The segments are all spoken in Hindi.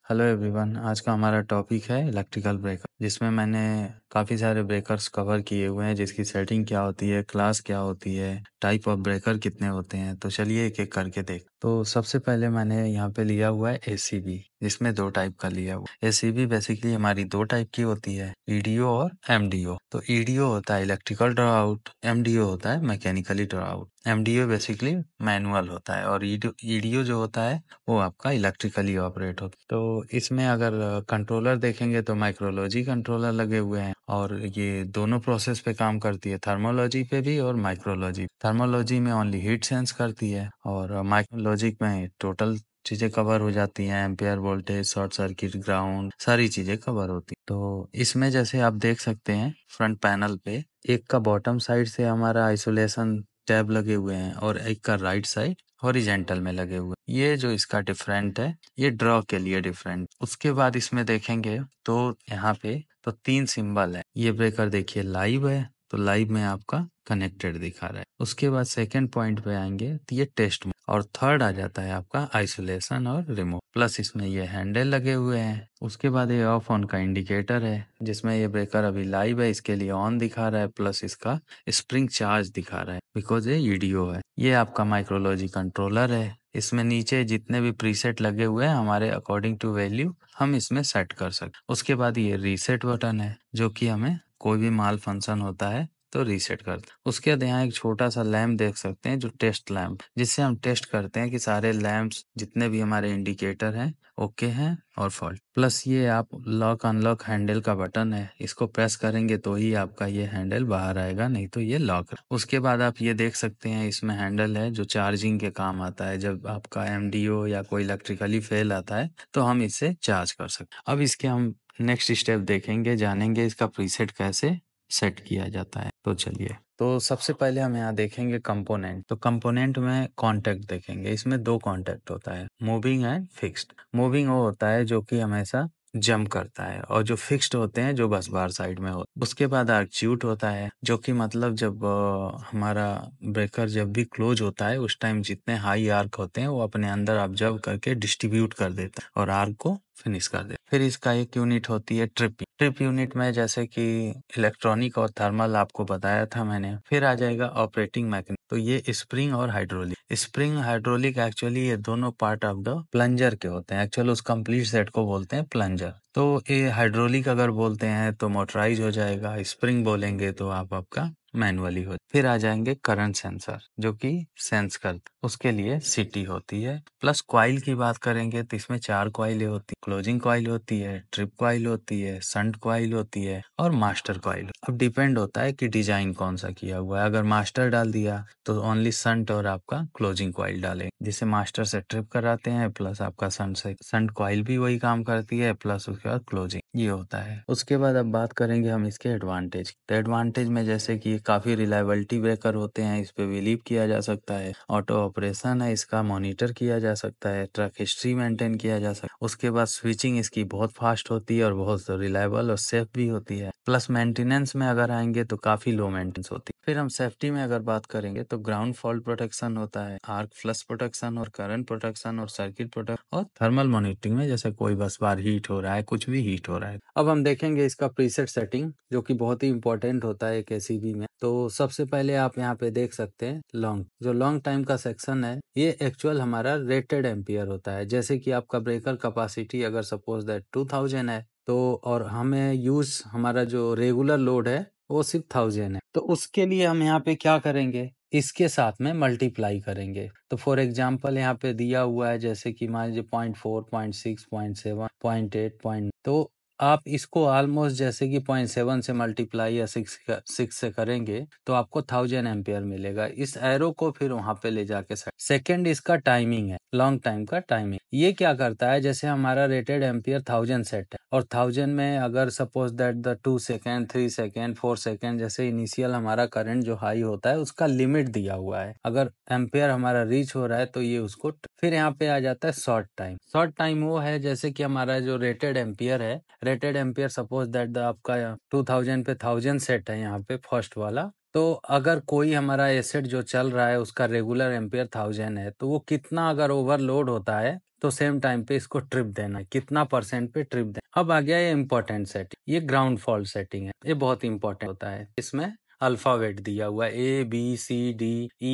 हेलो एवरीवन, आज का हमारा टॉपिक है इलेक्ट्रिकल ब्रेकर, जिसमें मैंने काफ़ी सारे ब्रेकर्स कवर किए हुए हैं, जिसकी सेटिंग क्या होती है, क्लास क्या होती है, टाइप ऑफ ब्रेकर कितने होते हैं। तो चलिए एक एक करके देख। तो सबसे पहले मैंने यहाँ पे लिया हुआ है एसीबी, जिसमें दो टाइप का लिया हुआ है। एसीबी बेसिकली हमारी दो टाइप की होती है, ईडीओ और एमडीओ। तो ईडीओ होता है इलेक्ट्रिकल ड्रॉ आउट, एमडीओ होता है mechanically draw out. MDO basically manual होता है और ईडीओ जो होता है वो आपका इलेक्ट्रिकली ऑपरेट होता है। तो इसमें अगर कंट्रोलर देखेंगे तो माइक्रोलॉजी कंट्रोलर लगे हुए हैं और ये दोनों प्रोसेस पे काम करती है, थर्मोलॉजी पे भी और माइक्रोलॉजी। थर्मोलॉजी में ओनली हीट सेंस करती है और माइक्रोलॉजी में टोटल चीजें कवर हो जाती हैं, ampere voltage, short circuit, ground, सारी चीजें कवर होती। तो इसमें जैसे आप देख सकते हैं फ्रंट पैनल पे एक का बॉटम साइड से हमारा आइसोलेशन टैब लगे हुए हैं और एक का राइट साइड हॉरिजेंटल में लगे हुए। ये जो इसका डिफरेंट है, ये ड्रॉ के लिए डिफरेंट। उसके बाद इसमें देखेंगे तो यहाँ पे तो तीन सिंबल है। ये ब्रेकर देखिए लाइव है, तो लाइव में आपका कनेक्टेड दिखा रहा है। उसके बाद सेकंड पॉइंट पे आएंगे तो ये टेस्ट और थर्ड आ जाता है आपका आइसोलेशन और रिमूव। प्लस इसमें ये हैंडल लगे हुए हैं। उसके बाद ये ऑफ ऑन का इंडिकेटर है, जिसमें ये ब्रेकर अभी लाइव है, इसके लिए ऑन दिखा रहा है, प्लस इसका स्प्रिंग चार्ज दिखा रहा है बिकॉज ये ईडीओ है। ये आपका माइक्रोलॉजी कंट्रोलर है। इसमें नीचे जितने भी प्रीसेट लगे हुए हैं हमारे अकॉर्डिंग टू वैल्यू हम इसमें सेट कर सकते। उसके बाद ये रीसेट बटन है, जो कि हमें कोई भी माल फंक्शन होता है तो रीसेट करते हैं। उसके बाद यहाँ एक छोटा सा लैम्प देख सकते हैं, जो टेस्ट लैम्प, जिससे हम टेस्ट करते हैं कि सारे लैंप्स जितने भी हमारे इंडिकेटर हैं ओके हैं और फॉल्ट। प्लस ये आप लॉक अनलॉक हैंडल का बटन है, इसको प्रेस करेंगे तो ही आपका ये हैंडल बाहर आएगा, नहीं तो ये लॉक। उसके बाद आप ये देख सकते हैं इसमें हैंडल है जो चार्जिंग के काम आता है। जब आपका एमडीओ या कोई इलेक्ट्रिकली फेल आता है तो हम इससे चार्ज कर सकते। अब इसके हम नेक्स्ट स्टेप देखेंगे, जानेंगे इसका प्रीसेट कैसे सेट किया जाता है। तो चलिए, तो सबसे पहले हम यहाँ देखेंगे कंपोनेंट। तो कंपोनेंट में कॉन्टेक्ट देखेंगे। इसमें दो कॉन्टेक्ट होता है, मूविंग एंड फिक्स्ड। मूविंग वो होता है जो कि हमेशा जंप करता है, और जो फिक्स्ड होते हैं जो बस बार साइड में हो। उसके बाद आर्क्यूट होता है, जो कि मतलब जब हमारा ब्रेकर जब भी क्लोज होता है उस टाइम जितने हाई आर्क होते हैं वो अपने अंदर ऑब्जर्व करके डिस्ट्रीब्यूट कर देता है और आर्क को फिनिश कर दे। फिर इसका एक यूनिट होती है ट्रिप। ट्रिप यूनिट में जैसे कि इलेक्ट्रॉनिक और थर्मल आपको बताया था मैंने। फिर आ जाएगा ऑपरेटिंग मैकेनिज्म। तो ये स्प्रिंग और हाइड्रोलिक। स्प्रिंग हाइड्रोलिक एक्चुअली ये दोनों पार्ट ऑफ द प्लंजर के होते हैं। एक्चुअली उस कंप्लीट सेट को बोलते हैं प्लंजर। तो ये हाइड्रोलिक अगर बोलते हैं तो मोटराइज हो जाएगा, स्प्रिंग बोलेंगे तो आपका मैनुअली हो। फिर आ जाएंगे करंट सेंसर, जो कि सेंस करते, उसके लिए सीटी होती है। प्लस कॉइल की बात करेंगे तो इसमें चार कॉइलें होती, क्लोजिंग कॉइल होती है, ट्रिप कॉइल होती है, संट कॉइल होती है और मास्टर कॉइल। अब डिपेंड होता है कि डिजाइन कौन सा किया हुआ है। अगर मास्टर डाल दिया तो ओनली संट और आपका क्लोजिंग कॉइल डालें, जिसे मास्टर से ट्रिप कराते हैं, प्लस आपका संट से संट कॉइल भी वही काम करती है, प्लस उसके बाद क्लोजिंग, ये होता है। उसके बाद अब बात करेंगे हम इसके एडवांटेज। तो एडवांटेज में जैसे कि काफी रिलायबिलिटी ब्रेकर होते हैं, इस पे बिलीव किया जा सकता है, ऑटो ऑपरेशन है, इसका मॉनिटर किया जा सकता है, ट्रक हिस्ट्री मेंटेन किया जा सकता है। उसके बाद स्विचिंग इसकी बहुत फास्ट होती है और बहुत रिलायबल और सेफ भी होती है। प्लस मेंटेनेंस में अगर आएंगे तो काफी लो मेंटेनेंस होती है। फिर हम सेफ्टी में अगर बात करेंगे तो ग्राउंड फॉल्ट प्रोटेक्शन होता है, आर्क फ्लश प्रोटेक्शन और करंट प्रोटेक्शन और सर्किट प्रोटेक्शन और थर्मल मॉनिटरिंग में जैसे कोई बस बार हीट हो रहा है, कुछ भी हीट हो रहा है। अब हम देखेंगे इसका प्रीसेट सेटिंग, जो कि बहुत ही इंपॉर्टेंट होता है एक एसीबी में। तो सबसे पहले आप यहाँ पे देख सकते हैं लॉन्ग, जो लॉन्ग टाइम का सेक्शन है, ये एक्चुअल हमारा रेटेड एम्पियर होता है। जैसे कि आपका ब्रेकर कैपेसिटी अगर सपोज दैट 2000 है, तो और हमें यूज हमारा जो रेगुलर लोड है वो सिर्फ 1000 है, तो उसके लिए हम यहाँ पे क्या करेंगे, इसके साथ में मल्टीप्लाई करेंगे। तो फॉर एग्जांपल यहाँ पे दिया हुआ है जैसे कि मान लीजिए 0.4, 0.6, 0.7, 0.8, तो आप इसको ऑलमोस्ट जैसे कि 0.7 से मल्टीप्लाई या 6 से करेंगे तो आपको 1000 एम्पियर मिलेगा। इस एरो को फिर वहां पे ले जाके सेकंड इसका टाइमिंग है, लॉन्ग टाइम का टाइमिंग। ये क्या करता है, जैसे हमारा रेटेड एम्पियर 1000 सेट है और 1000 में अगर suppose that the 2 second, 3 second, 4 second जैसे इनिशियल हमारा करंट जो हाई होता है उसका लिमिट दिया हुआ है, अगर एम्पियर हमारा रीच हो रहा है तो ये उसको। फिर यहाँ पे आ जाता है शॉर्ट टाइम। शॉर्ट टाइम वो है जैसे कि हमारा जो रेटेड एम्पियर है, रेटेड एम्पियर सपोज दैट आपका 2000 पे 1000 सेट है यहाँ पे फर्स्ट वाला, तो अगर कोई हमारा एसेट जो चल रहा है उसका रेगुलर एम्पियर 1000 है, तो वो कितना अगर ओवरलोड होता है तो सेम टाइम पे इसको ट्रिप देना है, कितना % पे ट्रिप देना। अब आ गया ये इम्पोर्टेंट सेटिंग, ये ग्राउंड फॉल्ट सेटिंग है, ये बहुत इंपॉर्टेंट होता है। इसमें अल्फाबेट दिया हुआ है ABCDEFGH।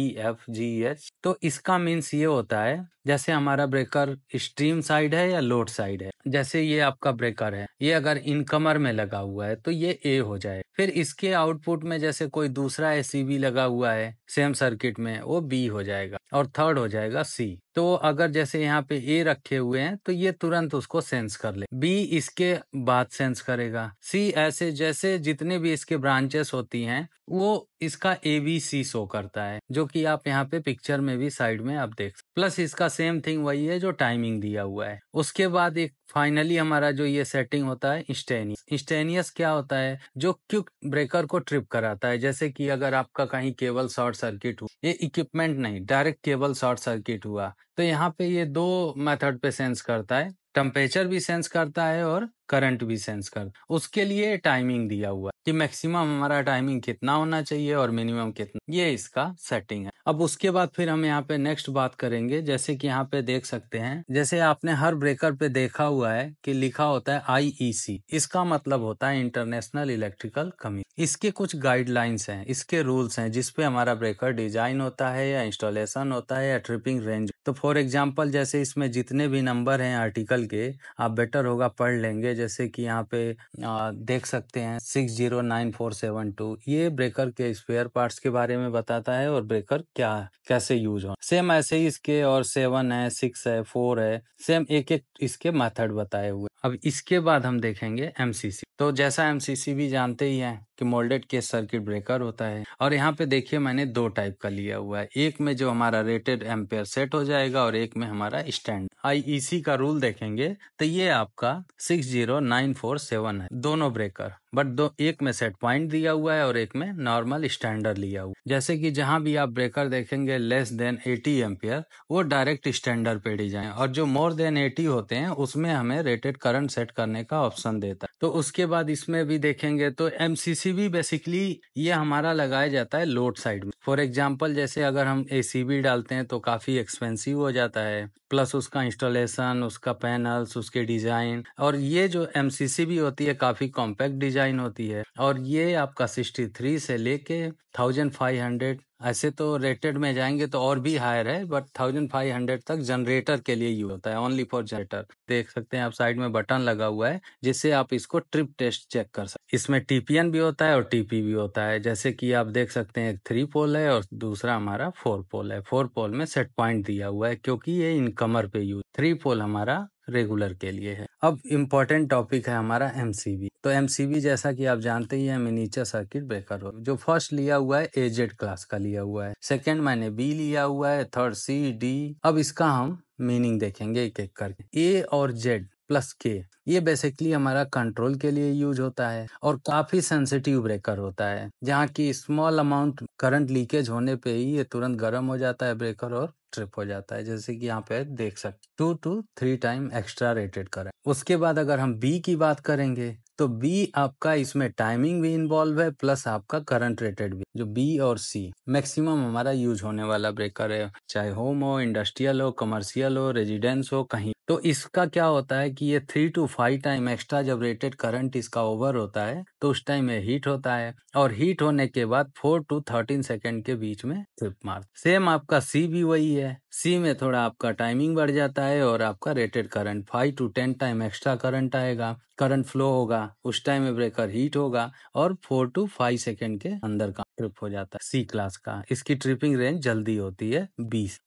तो इसका मीन्स ये होता है जैसे हमारा ब्रेकर स्ट्रीम साइड है या लोड साइड है। जैसे ये आपका ब्रेकर है, ये अगर इनकमर में लगा हुआ है तो ये A हो जाए, फिर इसके आउटपुट में जैसे कोई दूसरा ACB लगा हुआ है सेम सर्किट में, वो B हो जाएगा और थर्ड हो जाएगा C। तो अगर जैसे यहाँ पे A रखे हुए हैं तो ये तुरंत उसको सेंस कर ले, B इसके बाद सेंस करेगा, C ऐसे जैसे जितने भी इसके ब्रांचेस होती हैं वो इसका ABC शो करता है, जो कि आप यहाँ पे पिक्चर में भी साइड में आप देख। प्लस इसका सेम थिंग वही है जो टाइमिंग दिया हुआ है। उसके बाद एक फाइनली हमारा जो ये सेटिंग होता है इंस्टेनियस। इंस्टेनियस क्या होता है? जो क्विक ब्रेकर को ट्रिप कराता है। जैसे कि अगर आपका कहीं केबल शॉर्ट सर्किट हुआ, ये इक्विपमेंट नहीं, डायरेक्ट केबल शॉर्ट सर्किट हुआ, तो यहाँ पे ये 2 मेथड पे सेंस करता है, टेम्परेचर भी सेंस करता है और करंट भी सेंस करता है। उसके लिए टाइमिंग दिया हुआ है कि मैक्सिमम हमारा टाइमिंग कितना होना चाहिए और मिनिमम कितना, ये इसका सेटिंग है। अब उसके बाद फिर हम यहाँ पे नेक्स्ट बात करेंगे। जैसे कि यहाँ पे देख सकते हैं, जैसे आपने हर ब्रेकर पे देखा हुआ है कि लिखा होता है IEC, इसका मतलब होता है इंटरनेशनल इलेक्ट्रिकल कमीशन। इसके कुछ गाइडलाइंस हैं, इसके रूल्स हैं जिसपे हमारा ब्रेकर डिजाइन होता है या इंस्टॉलेशन होता है या ट्रिपिंग रेंज। तो फॉर एग्जाम्पल जैसे इसमें जितने भी नंबर हैं आर्टिकल के, आप बेटर होगा पढ़ लेंगे। जैसे कि यहाँ पे देख सकते हैं 609472, ये ब्रेकर के स्पेयर पार्ट्स के बारे में बताता है और ब्रेकर क्या कैसे यूज हो। सेम ऐसे ही इसके और 7 है, 6 है, 4 है, सेम एक एक इसके मेथड बताए हुए। अब इसके बाद हम देखेंगे MCC। तो जैसा MCC भी जानते ही हैं कि मोल्डेड केस सर्किट ब्रेकर होता है। और यहाँ पे देखिए मैंने 2 टाइप का लिया हुआ है, एक में जो हमारा रेटेड एम्पेयर सेट हो जाएगा और एक में हमारा स्टैंड। IEC का रूल देखेंगे तो ये आपका 60947 है, दोनों ब्रेकर, बट एक में सेट पॉइंट दिया हुआ है और एक में नॉर्मल स्टैंडर्ड लिया हुआ। जैसे कि जहां भी आप ब्रेकर देखेंगे लेस देन 80 एम्पियर, वो डायरेक्ट स्टैंडर्ड पे डिजाइन, और जो मोर देन 80 होते हैं उसमें हमें रेटेड करंट सेट करने का ऑप्शन देता है। तो उसके बाद इसमें भी देखेंगे तो MCC भी बेसिकली ये हमारा लगाया जाता है लोड साइड में। फॉर एग्जाम्पल जैसे अगर हम ACB डालते हैं तो काफी एक्सपेंसिव हो जाता है, प्लस उसका इंस्टॉलेशन, उसका पैनल्स, उसके डिजाइन, और ये जो MCC भी होती है काफी कॉम्पैक्ट डिजाइन होती है। और ये आपका 63 से लेके 1500, ऐसे तो रेटेड में जाएंगे तो और भी हायर है, बट 1500 तक जनरेटर के लिए यूज होता है, ओनली फॉर जनरेटर। देख सकते हैं आप साइड में बटन लगा हुआ है जिससे आप इसको ट्रिप टेस्ट चेक कर सकते। इसमें TPN भी होता है और TP भी होता है। जैसे कि आप देख सकते हैं एक 3 पोल है और दूसरा हमारा 4 पोल है। 4 पोल में सेट पॉइंट दिया हुआ है क्योंकि ये इनकमर पे यूज, 3 पोल हमारा रेगुलर के लिए है। अब इम्पोर्टेंट टॉपिक है हमारा MCB। तो MCB जैसा कि आप जानते ही हैं मिनिएचर सर्किट ब्रेकर हो। जो फर्स्ट लिया हुआ है AZ क्लास का लिया हुआ है, सेकंड मैंने B लिया हुआ है, थर्ड C, D। अब इसका हम मीनिंग देखेंगे एक एक करके। A और Z प्लस K, ये बेसिकली हमारा कंट्रोल के लिए यूज होता है और काफी सेंसिटिव ब्रेकर होता है, जहाँ की स्मॉल अमाउंट करंट लीकेज होने पे ही ये तुरंत गर्म हो जाता है ब्रेकर और ट्रिप हो जाता है। जैसे कि यहाँ पे देख सकते 2 to 3 time extra rated current. उसके बाद अगर हम B की बात करेंगे तो B आपका इसमें टाइमिंग भी इन्वॉल्व है प्लस आपका करंट रेटेड भी। जो B और C मैक्सिमम हमारा यूज होने वाला ब्रेकर है, चाहे होम हो, इंडस्ट्रियल हो, कमर्शियल हो, रेजिडेंस हो, कहीं। तो इसका क्या होता है कि ये 3 to 5 टाइम एक्स्ट्रा जब रेटेड करंट इसका ओवर होता है तो उस टाइम में हीट होता है, और हीट होने के बाद 4 to 13 सेकेंड के बीच में ट्रिप मार। सेम आपका C भी वही है। C में थोड़ा आपका टाइमिंग बढ़ जाता है और आपका rated current 5 to 10 time extra current आएगा, करंट फ्लो होगा, उस टाइम में ब्रेकर हीट होगा और 4 to 5 सेकेंड के अंदर का ट्रिप हो जाता है C क्लास का। इसकी ट्रिपिंग रेंज जल्दी होती है।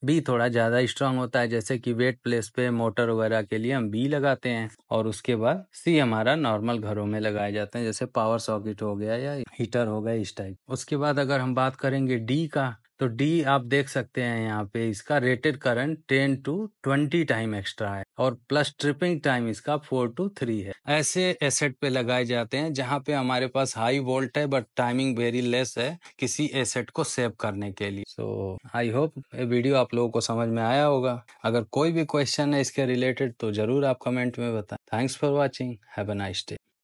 B थोड़ा ज्यादा स्ट्रांग होता है, जैसे कि वेट प्लेस पे मोटर वगैरह के लिए हम B लगाते हैं। और उसके बाद C हमारा नॉर्मल घरों में लगाए जाते हैं, जैसे पावर सॉकेट हो गया या हीटर हो गया, इस टाइप। उसके बाद अगर हम बात करेंगे D का, तो D आप देख सकते हैं यहाँ पे इसका rated current 10 to 20 time extra है और प्लस ट्रिपिंग टाइम इसका 4 to 3 है। ऐसे एसेट पे लगाए जाते हैं जहाँ पे हमारे पास हाई वोल्ट है बट टाइमिंग वेरी लेस है, किसी एसेट को सेव करने के लिए। सो आई होप ये वीडियो आप लोगों को समझ में आया होगा। अगर कोई भी क्वेश्चन है इसके रिलेटेड तो जरूर आप कमेंट में बताएं। Thanks for watching, have a nice day.